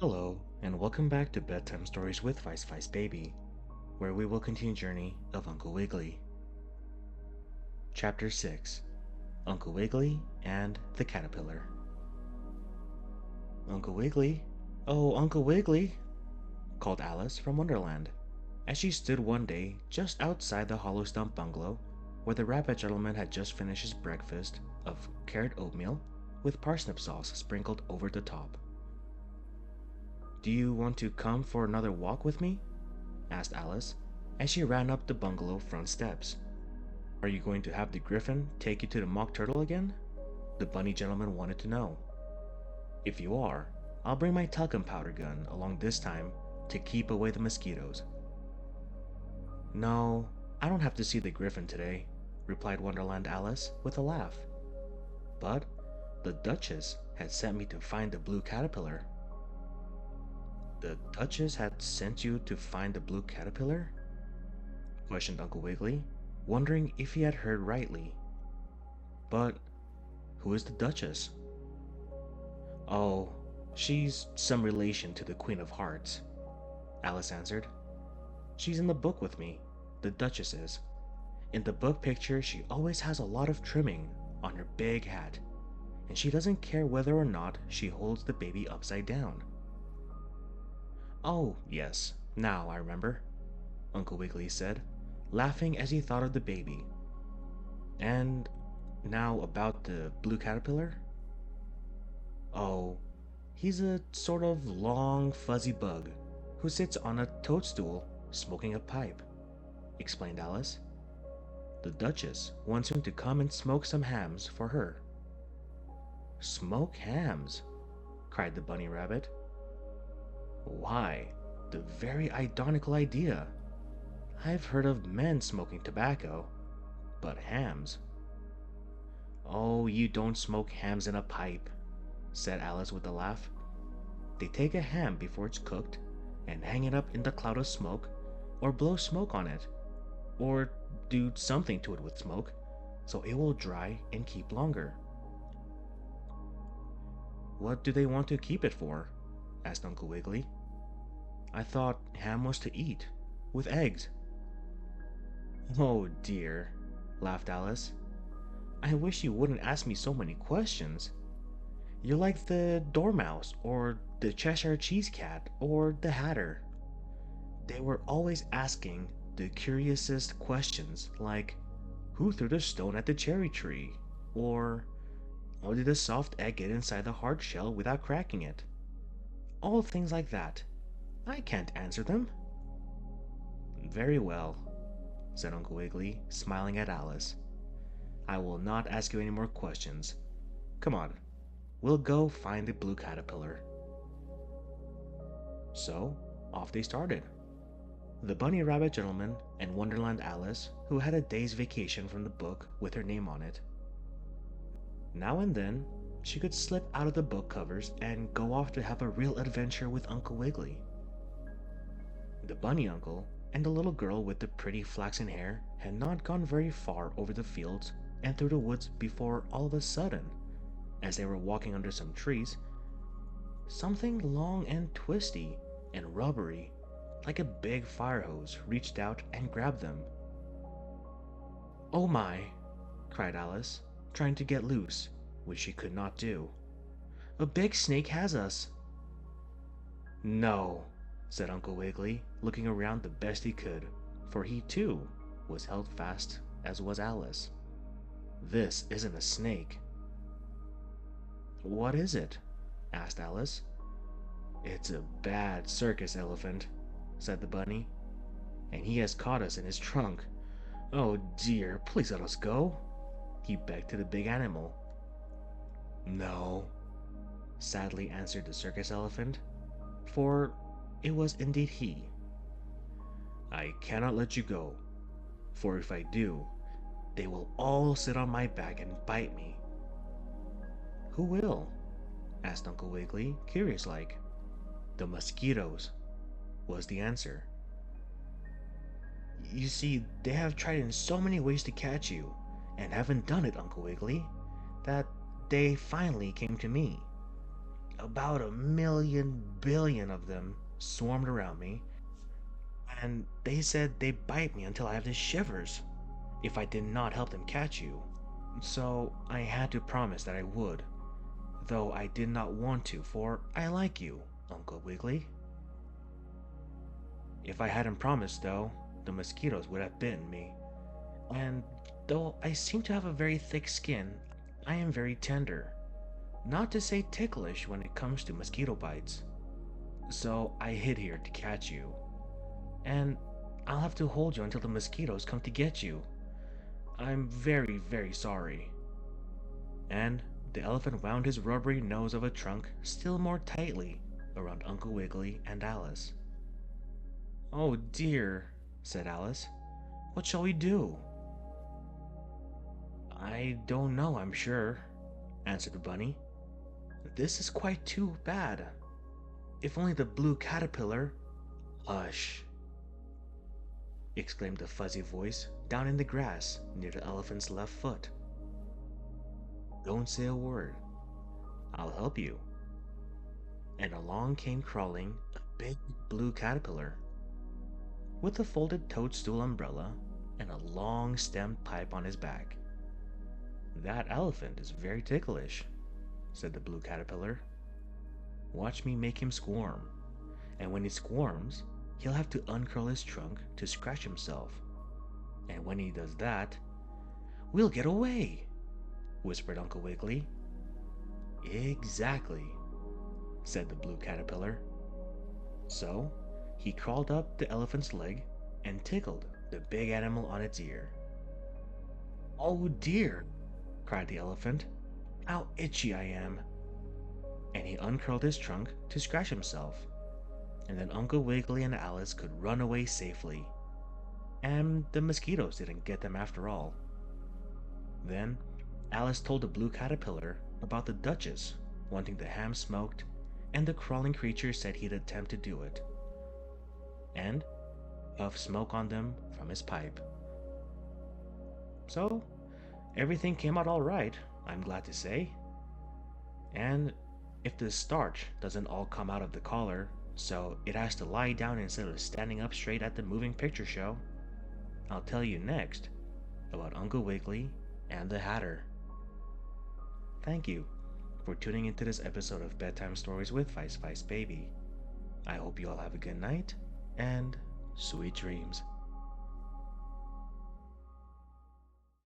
Hello, and welcome back to Bedtime Stories with Vice Vice Baby, where we will continue the journey of Uncle Wiggily. Chapter 6: Uncle Wiggily and the Caterpillar. Uncle Wiggily? Oh, Uncle Wiggily! Called Alice from Wonderland, as she stood one day just outside the hollow stump bungalow where the rabbit gentleman had just finished his breakfast of carrot oatmeal with parsnip sauce sprinkled over the top. "Do you want to come for another walk with me?" asked Alice, as she ran up the bungalow front steps. "Are you going to have the griffin take you to the mock turtle again?" the bunny gentleman wanted to know. "If you are, I'll bring my talcum powder gun along this time to keep away the mosquitoes." "No, I don't have to see the griffin today," replied Wonderland Alice with a laugh. "But the Duchess had sent me to find the blue caterpillar." "The Duchess had sent you to find the blue caterpillar?" questioned Uncle Wiggily, wondering if he had heard rightly. "But who is the Duchess?" "Oh, she's some relation to the Queen of Hearts," Alice answered. "She's in the book with me, the Duchess is. In the book picture, she always has a lot of trimming on her big hat, and she doesn't care whether or not she holds the baby upside down." "Oh, yes, now I remember," Uncle Wiggily said, laughing as he thought of the baby. "And now about the blue caterpillar?" "Oh, he's a sort of long, fuzzy bug who sits on a toadstool smoking a pipe," explained Alice. "The Duchess wants him to come and smoke some hams for her." "Smoke hams!" cried the bunny rabbit. "Why, the very idonical idea! I've heard of men smoking tobacco, but hams—" "Oh, you don't smoke hams in a pipe," said Alice with a laugh. "They take a ham before it's cooked and hang it up in the cloud of smoke, or blow smoke on it, or do something to it with smoke, so it will dry and keep longer." "What do they want to keep it for?" asked Uncle Wiggily. "I thought ham was to eat, with eggs." "Oh dear," laughed Alice. "I wish you wouldn't ask me so many questions. You're like the Dormouse, or the Cheshire Cheese Cat, or the Hatter. They were always asking the curiousest questions, like, who threw the stone at the cherry tree? Or, how did the soft egg get inside the hard shell without cracking it? All things like that. I can't answer them." "Very well," said Uncle Wiggily, smiling at Alice. "I will not ask you any more questions. Come on, we'll go find the blue caterpillar." So, off they started. The bunny rabbit gentleman and Wonderland Alice, who had a day's vacation from the book with her name on it. Now and then, she could slip out of the book covers and go off to have a real adventure with Uncle Wiggily. The bunny uncle and the little girl with the pretty flaxen hair had not gone very far over the fields and through the woods before all of a sudden, as they were walking under some trees, something long and twisty and rubbery, like a big fire hose, reached out and grabbed them. "Oh my!" cried Alice, trying to get loose, which she could not do. "A big snake has us!" "No," said Uncle Wiggily, looking around the best he could, for he, too, was held fast, as was Alice. "This isn't a snake." "What is it?" asked Alice. "It's a bad circus elephant," said the bunny, "and he has caught us in his trunk. Oh dear, please let us go," he begged to the big animal. "No," sadly answered the circus elephant, for it was indeed he. "I cannot let you go, for if I do, they will all sit on my back and bite me." "Who will?" asked Uncle Wiggily, curious like. "The mosquitoes," was the answer. "You see, they have tried in so many ways to catch you, and haven't done it, Uncle Wiggily, that they finally came to me. about 1,000,000,000,000 of them swarmed around me, and they said they'd bite me until I have the shivers if I did not help them catch you. So I had to promise that I would, though I did not want to, for I like you, Uncle Wiggily. If I hadn't promised, though, the mosquitoes would have bitten me, and though I seem to have a very thick skin, I am very tender, not to say ticklish when it comes to mosquito bites. So I hid here to catch you, and I'll have to hold you until the mosquitoes come to get you. I'm very, very sorry. And the elephant wound his rubbery nose of a trunk still more tightly around Uncle Wiggily and Alice. "Oh dear," said Alice. "What shall we do?" "I don't know, I'm sure," answered the bunny. "This is quite too bad. If only the blue caterpillar—" "Hush!" exclaimed a fuzzy voice down in the grass near the elephant's left foot. "Don't say a word. I'll help you." And along came crawling a big blue caterpillar with a folded toadstool umbrella and a long stemmed pipe on his back. "That elephant is very ticklish," said the blue caterpillar. "Watch me make him squirm, and when he squirms, he'll have to uncurl his trunk to scratch himself. And when he does that, we'll get away," whispered Uncle Wiggily. "Exactly," said the blue caterpillar. So he crawled up the elephant's leg and tickled the big animal on its ear. "Oh dear," cried the elephant. "How itchy I am." And he uncurled his trunk to scratch himself, and then Uncle Wiggily and Alice could run away safely. And the mosquitoes didn't get them after all. Then Alice told the blue caterpillar about the Duchess wanting the ham smoked, and the crawling creature said he'd attempt to do it, and puffed smoke on them from his pipe. So everything came out all right, I'm glad to say. And if the starch doesn't all come out of the collar, so it has to lie down instead of standing up straight at the moving picture show, I'll tell you next about Uncle Wiggily and the Hatter. Thank you for tuning into this episode of Bedtime Stories with Vice Vice Baby. I hope you all have a good night and sweet dreams.